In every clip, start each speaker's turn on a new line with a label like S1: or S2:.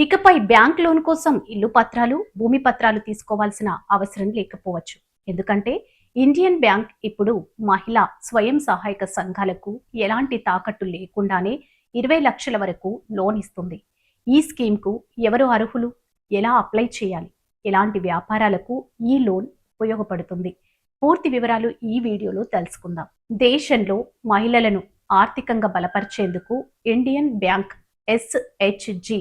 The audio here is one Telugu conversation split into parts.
S1: ఇకపై బ్యాంక్ లోన్ కోసం ఇల్లు పత్రాలు, భూమి పత్రాలు తీసుకోవాల్సిన అవసరం లేకపోవచ్చు. ఎందుకంటే ఇండియన్ బ్యాంక్ ఇప్పుడు మహిళా స్వయం సహాయక సంఘాలకు ఎలాంటి తాకట్టు లేకుండానే 20 లక్షల వరకు లోన్ ఇస్తుంది. ఈ స్కీమ్కు ఎవరు అర్హులు, ఎలా అప్లై చేయాలి, ఎలాంటి వ్యాపారాలకు ఈ లోన్ ఉపయోగపడుతుంది, పూర్తి వివరాలు ఈ వీడియోలో తెలుసుకుందాం. దేశంలో మహిళలను ఆర్థికంగా బలపరిచేందుకు ఇండియన్ బ్యాంక్ SHG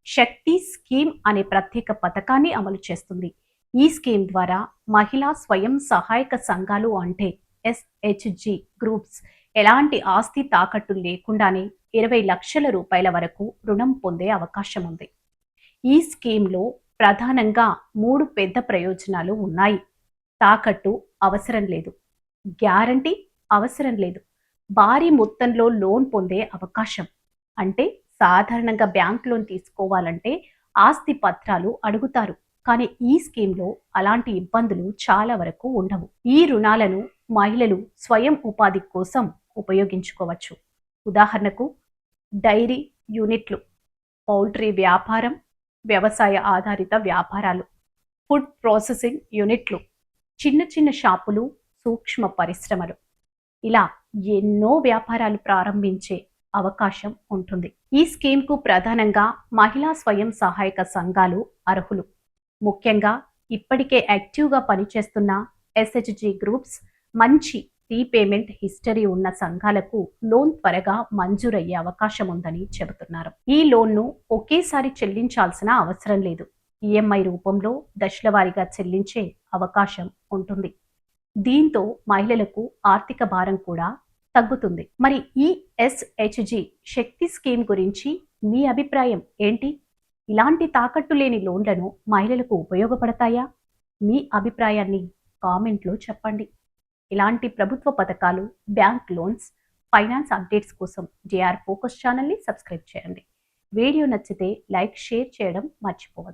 S1: శక్తి స్కీమ్ అనే ప్రత్యేక పథకాన్ని అమలు చేస్తుంది. ఈ స్కీమ్ ద్వారా మహిళా స్వయం సహాయక సంఘాలు అంటే SHG గ్రూప్స్ ఎలాంటి ఆస్తి తాకట్టు లేకుండానే 20 లక్షల రూపాయల వరకు రుణం పొందే అవకాశం ఉంది. ఈ స్కీమ్లో ప్రధానంగా 3 పెద్ద ప్రయోజనాలు ఉన్నాయి. తాకట్టు అవసరం లేదు, గ్యారంటీ అవసరం లేదు, భారీ మొత్తంలో లోన్ పొందే అవకాశం. అంటే సాధారణంగా బ్యాంక్ లోన్ తీసుకోవాలంటే ఆస్తి పత్రాలు అడుగుతారు, కానీ ఈ స్కీమ్లో అలాంటి ఇబ్బందులు చాలా వరకు ఉండవు. ఈ రుణాలను మహిళలు స్వయం ఉపాధి కోసం ఉపయోగించుకోవచ్చు. ఉదాహరణకు డైరీ యూనిట్లు, పౌల్ట్రీ వ్యాపారం, వ్యవసాయ ఆధారిత వ్యాపారాలు, ఫుడ్ ప్రాసెసింగ్ యూనిట్లు, చిన్న చిన్న షాపులు, సూక్ష్మ పరిశ్రమలు, ఇలా ఎన్నో వ్యాపారాలు ప్రారంభించే అవకాశం ఉంటుంది. ఈ స్కీమ్కు ప్రధానంగా మహిళా స్వయం సహాయక సంఘాలు అర్హులు. ముఖ్యంగా ఇప్పటికే యాక్టివ్గా పనిచేస్తున్న SHG గ్రూప్స్, మంచి రీపేమెంట్ హిస్టరీ ఉన్న సంఘాలకు లోన్ త్వరగా మంజూరయ్యే అవకాశం ఉందని చెబుతున్నారు. ఈ లోన్ను ఒకేసారి చెల్లించాల్సిన అవసరం లేదు. EMI రూపంలో దశలవారీగా చెల్లించే అవకాశం ఉంటుంది. దీంతో మహిళలకు ఆర్థిక భారం కూడా తగ్గుతుంది. మరి ఈ SHG శక్తి స్కీమ్ గురించి మీ అభిప్రాయం ఏంటి? ఇలాంటి తాకట్టు లేని లోన్లను మహిళలకు ఉపయోగపడతాయా? మీ అభిప్రాయాన్ని కామెంట్లో చెప్పండి. ఇలాంటి ప్రభుత్వ పథకాలు, బ్యాంక్ లోన్స్, ఫైనాన్స్ అప్డేట్స్ కోసం JR ఫోకస్ ఛానల్ని సబ్స్క్రైబ్ చేయండి. వీడియో నచ్చితే లైక్, షేర్ చేయడం మర్చిపోవద్దు.